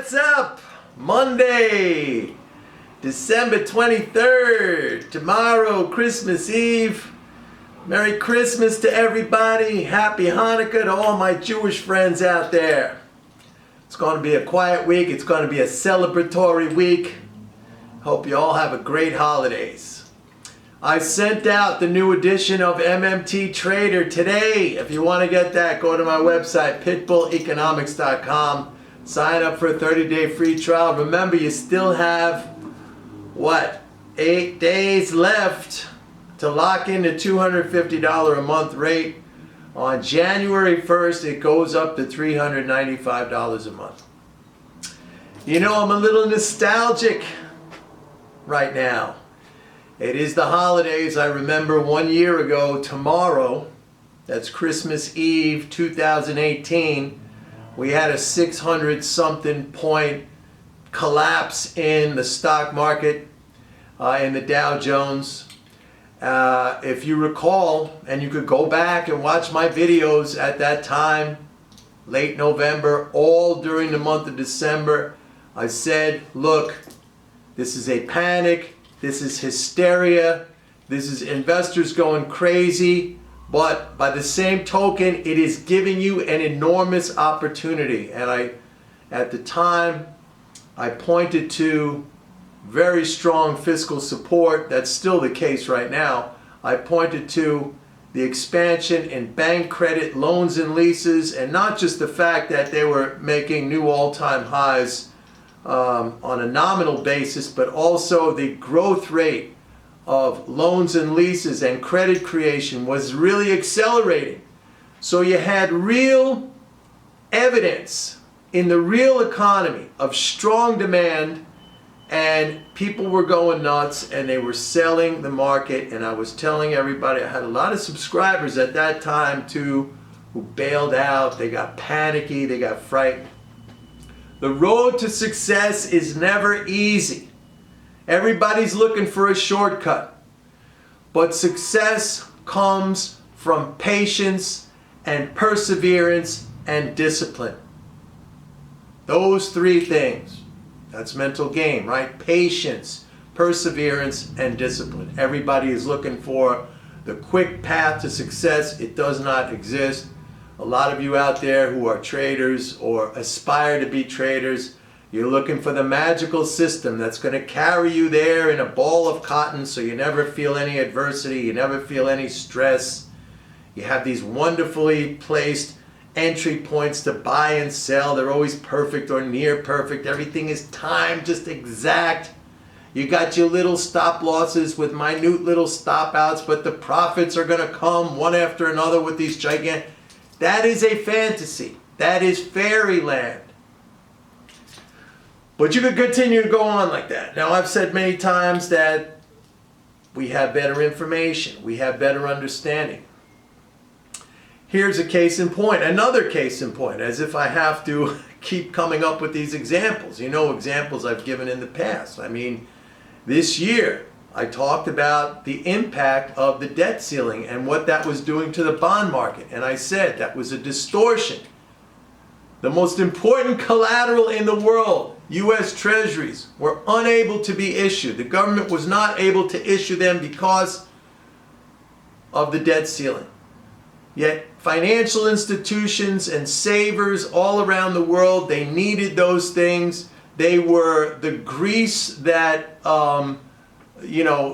What's up? Monday, December 23rd. Tomorrow, Christmas Eve. Merry Christmas to everybody. Happy Hanukkah to all my Jewish friends out there. It's going to be a quiet week. It's going to be a celebratory week. Hope you all have a great holidays. I sent out the new edition of MMT Trader today. If you want to get that, go to my website, pitbulleconomics.com. Sign up for a 30-day free trial. Remember, you still have, 8 days left to lock in the $250 a month rate. On January 1st, it goes up to $395 a month. You know, I'm a little nostalgic right now. It is the holidays. I remember 1 year ago tomorrow, that's Christmas Eve 2018, we had a 600 something point collapse in the stock market, in the Dow Jones. If you recall, and you could go back and watch my videos at that time, late November, all during the month of December, I said, look, this is a panic. This is hysteria. This is investors going crazy. But by the same token, it is giving you an enormous opportunity. And at the time, I pointed to very strong fiscal support. That's still the case right now. I pointed to the expansion in bank credit, loans and leases, and not just the fact that they were making new all-time highs on a nominal basis, but also the growth rate of loans and leases and credit creation was really accelerating. So you had real evidence in the real economy of strong demand, and people were going nuts and they were selling the market. And I was telling everybody, I had a lot of subscribers at that time too who bailed out. They got panicky, they got frightened. The road to success is never easy. Everybody's looking for a shortcut. But success comes from patience and perseverance and discipline. Those three things. That's mental game, right? Patience, perseverance, and discipline. Everybody is looking for the quick path to success. It does not exist. A lot of you out there who are traders or aspire to be traders, you're looking for the magical system that's going to carry you there in a ball of cotton so you never feel any adversity, you never feel any stress. You have these wonderfully placed entry points to buy and sell. They're always perfect or near perfect. Everything is timed just exact. You got your little stop losses with minute little stop outs, but the profits are going to come one after another with these gigantic. That is a fantasy. That is fairyland. But you could continue to go on like that. Now, I've said many times that we have better information. We have better understanding. Here's a case in point. Another case in point, as if I have to keep coming up with these examples. You know, examples I've given in the past. I mean, this year, I talked about the impact of the debt ceiling and what that was doing to the bond market. And I said that was a distortion. The most important collateral in the world, U.S. Treasuries, were unable to be issued. The government was not able to issue them because of the debt ceiling. Yet financial institutions and savers all around the world, they needed those things. They were the grease that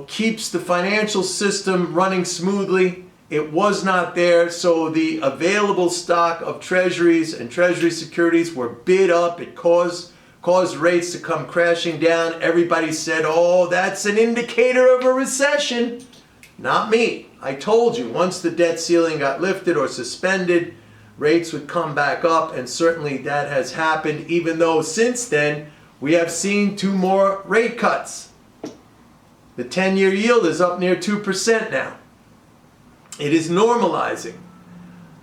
keeps the financial system running smoothly. It was not there, so the available stock of treasuries and treasury securities were bid up. It caused rates to come crashing down. Everybody said, oh, that's an indicator of a recession. Not me. I told you, once the debt ceiling got lifted or suspended, rates would come back up, and certainly that has happened, even though since then we have seen 2 more rate cuts. The 10-year yield is up near 2% now. It is normalizing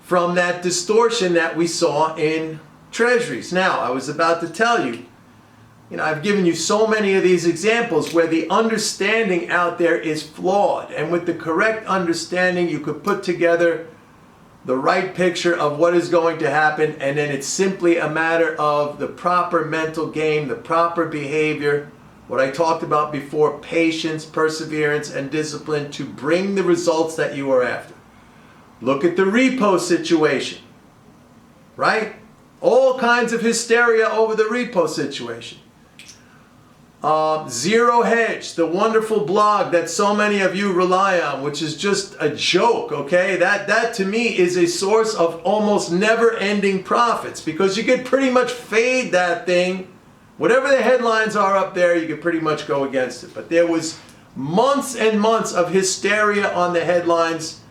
from that distortion that we saw in treasuries. Now, I was about to tell you, I've given you so many of these examples where the understanding out there is flawed. And with the correct understanding, you could put together the right picture of what is going to happen, and then it's simply a matter of the proper mental game, the proper behavior, what I talked about before, patience, perseverance, and discipline to bring the results that you are after. Look at the repo situation, right? All kinds of hysteria over the repo situation. Zero Hedge, the wonderful blog that so many of you rely on, which is just a joke, okay? That to me is a source of almost never-ending profits, because you could pretty much fade that thing. Whatever the headlines are up there, you could pretty much go against it. But there was months and months of hysteria on the headlines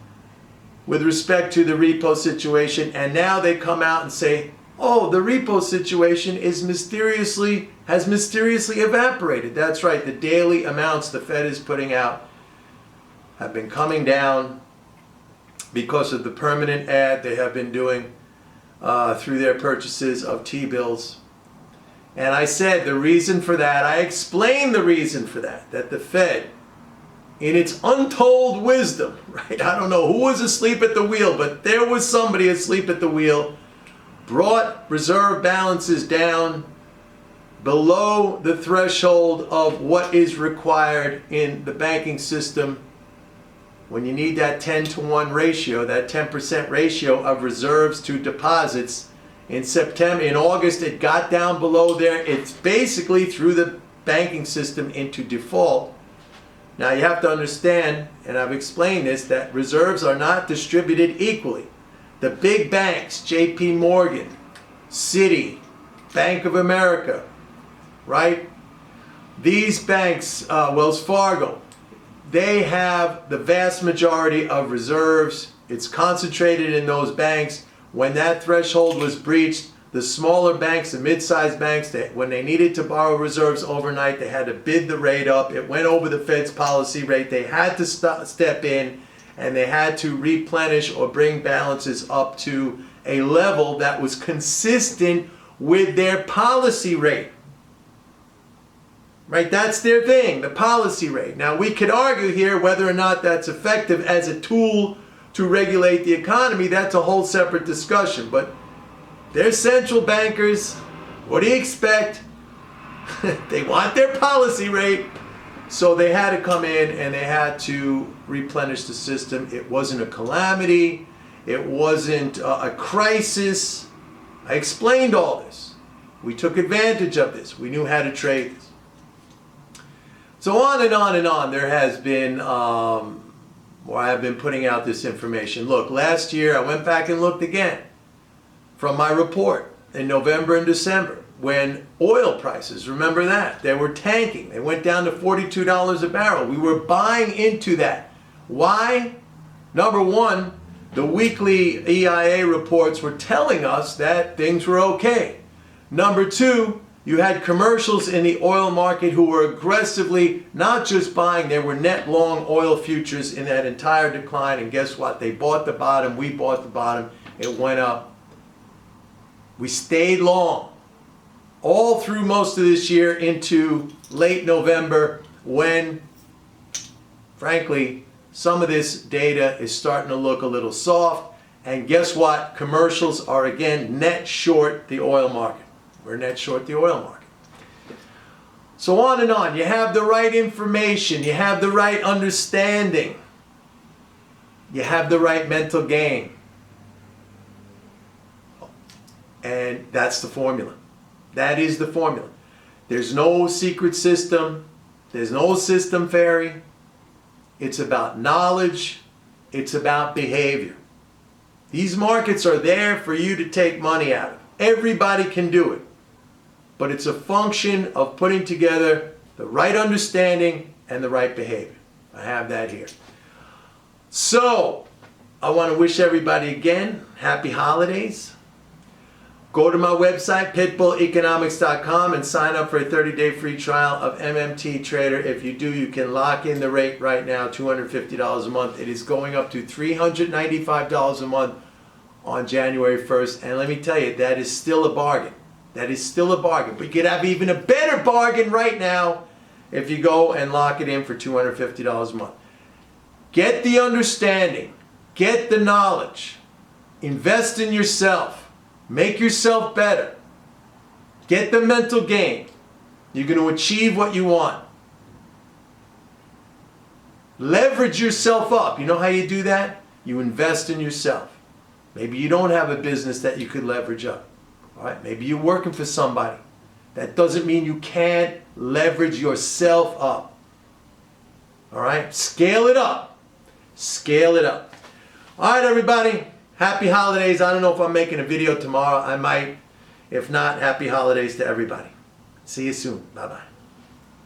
with respect to the repo situation, and now they come out and say, oh, the repo situation has mysteriously evaporated. That's right, the daily amounts the Fed is putting out have been coming down because of the permanent ad they have been doing through their purchases of T-bills. And I said the reason for that, I explained the reason for that the Fed, in its untold wisdom, right? I don't know who was asleep at the wheel, but there was somebody asleep at the wheel, brought reserve balances down below the threshold of what is required in the banking system when you need that 10-to-1 ratio, that 10% ratio of reserves to deposits. In August, it got down below there. It's basically through the banking system into default. Now you have to understand, and I've explained this, that reserves are not distributed equally. The big banks, JP Morgan, Citi, Bank of America, right? These banks, Wells Fargo, they have the vast majority of reserves. It's concentrated in those banks. When that threshold was breached, the smaller banks, the mid-sized banks, when they needed to borrow reserves overnight, they had to bid the rate up. It went over the Fed's policy rate. They had to step in, and they had to replenish or bring balances up to a level that was consistent with their policy rate. Right? That's their thing, the policy rate. Now, we could argue here whether or not that's effective as a tool to regulate the economy. That's a whole separate discussion. But they're central bankers. What do you expect? They want their policy rate. So they had to come in and they had to replenish the system. It wasn't a calamity. It wasn't a crisis. I explained all this. We took advantage of this. We knew how to trade this. So on and on and on, there has been, I have been putting out this information. Look, last year I went back and looked again from my report in November and December, when oil prices, remember that, they were tanking. They went down to $42 a barrel. We were buying into that. Why? Number one, the weekly EIA reports were telling us that things were okay. Number two, you had commercials in the oil market who were aggressively not just buying, they were net long oil futures in that entire decline. And guess what? They bought the bottom. We bought the bottom. It went up. We stayed long all through most of this year into late November, when, frankly, some of this data is starting to look a little soft. And guess what? Commercials are again net short the oil market. We're net short the oil market. So on and on. You have the right information. You have the right understanding. You have the right mental game. And that's the formula. That is the formula. There's no secret system. There's no system fairy. It's about knowledge. It's about behavior. These markets are there for you to take money out of. Everybody can do it. But it's a function of putting together the right understanding and the right behavior. I have that here. So, I want to wish everybody again happy holidays. Go to my website, pitbulleconomics.com, and sign up for a 30-day free trial of MMT Trader. If you do, you can lock in the rate right now, $250 a month. It is going up to $395 a month on January 1st. And let me tell you, that is still a bargain. That is still a bargain. But you could have even a better bargain right now if you go and lock it in for $250 a month. Get the understanding. Get the knowledge. Invest in yourself. Make yourself better. Get the mental game. You're going to achieve what you want. Leverage yourself up. You know how you do that? You invest in yourself. Maybe you don't have a business that you could leverage up. All right? Maybe you're working for somebody. That doesn't mean you can't leverage yourself up. All right? Scale it up. Scale it up. All right, everybody. Happy holidays. I don't know if I'm making a video tomorrow. I might. If not, happy holidays to everybody. See you soon. Bye-bye.